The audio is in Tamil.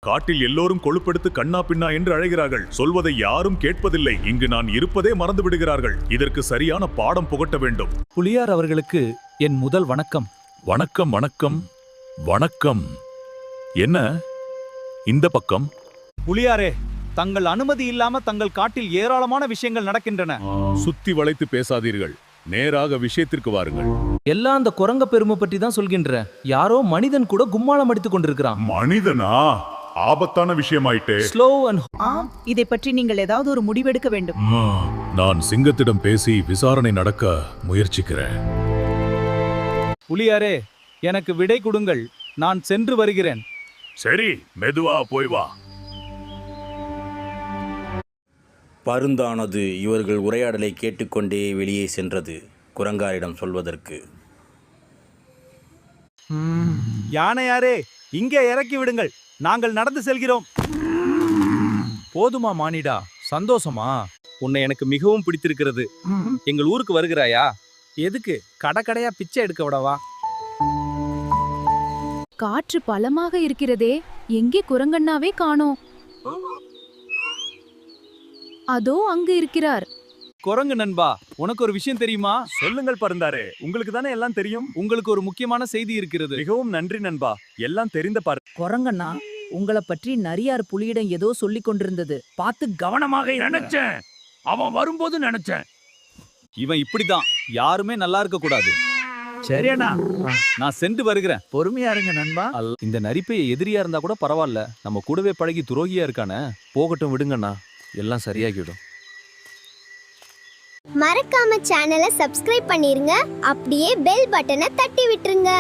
காட்டில் எல்லோரும் கொழுப்பெடுத்து கண்ணா பின்னா என்று அழைகிறார்கள். சொல்வதை யாரும் கேட்பதில்லை. இங்கு நான் இருப்பதே மறந்து விடுகிறார்கள். இதற்கு சரியான பாடம் புகட்ட வேண்டும். புலியார் அவர்களுக்கு என் முதல் வணக்கம். வணக்கம் வணக்கம் வணக்கம். என்ன இந்த பக்கம்? புலியாரே, தங்கள் அனுமதி இல்லாம தங்கள் காட்டில் ஏராளமான விஷயங்கள் நடக்கின்றன. சுத்தி வளைத்து பேசாதீர்கள். நேராக விஷயத்திற்கு வாருங்கள். எல்லாம் அந்த குரங்க பெருமை பற்றி தான் சொல்கின்ற. யாரோ மனிதன் கூட கும்மாளம் அடித்துக் கொண்டிருக்கிறான். மனிதனா? ஆபத்தான விஷயமாயிட்டே. ஸ்லோ அண்ட் இதை பற்றி நீங்கள் ஏதாவது ஒரு முடிவெடுக்க வேண்டும். நான் சிங்கத்திடம் பேசி விசாரணை நடக்க முயற்சிக்கிறேன். புலியாரே, எனக்கு விடை கொடுங்கள். நான் சென்று வருகிறேன். சரி, மெதுவா போய் வா. பருந்தானது இவர்கள் உரையாடலை கேட்டுக்கொண்டே வெளியே சென்றது குரங்காரிடம் சொல்வதற்கு. யானையாரே, இங்கே இறக்கி விடுங்கள். நாங்கள் நடந்து செல்கிறோம். போதுமா மானிடா? சந்தோஷமா? உன்னை எனக்கு மிகவும் பிடித்திருக்கிறது. எங்கள் ஊருக்கு வருகிறாயா? எதுக்கு? கடைக்கடையா பிச்சை எடுக்க விடவா? காற்று பலமாக இருக்கிறதே, எங்கே குரங்கண்ணாவே காணோம். அதோ அங்கு இருக்கிறார். குரங்கு நண்பா, உனக்கு ஒரு விஷயம் தெரியுமா? சொல்லுங்கள் பருந்தாரே, உங்களுக்கு தானே எல்லாம் தெரியும். உங்களுக்கு ஒரு முக்கியமான செய்தி இருக்கிறது. மிகவும் நன்றி நண்பா, எல்லாம் தெரிந்த பார். குரங்கண்ணா, உங்களை பற்றி நரியார் புலியிடம் ஏதோ சொல்லிக் கொண்டிருந்தது. பார்த்து கவனமாக நினைச்சேன், அவன் வரும்போது நினைச்சேன். இவன் இப்படிதான், யாருமே நல்லா இருக்க கூடாது. சரியண்ணா, நான் சென்று வருகிறேன். பொறுமையா இருங்க நண்பா. இந்த நரிப்பைய எதிரியா இருந்தா கூட பரவாயில்ல, நம்ம கூடவே பழகி துரோகியா இருக்கானே. போகட்டும், விடுங்கண்ணா, எல்லாம் சரியாகிடும். மறக்காம சேனலை சப்ஸ்கிரைப் பண்ணிருங்க. அப்படியே பெல் பட்டனை தட்டி விட்டுருங்க.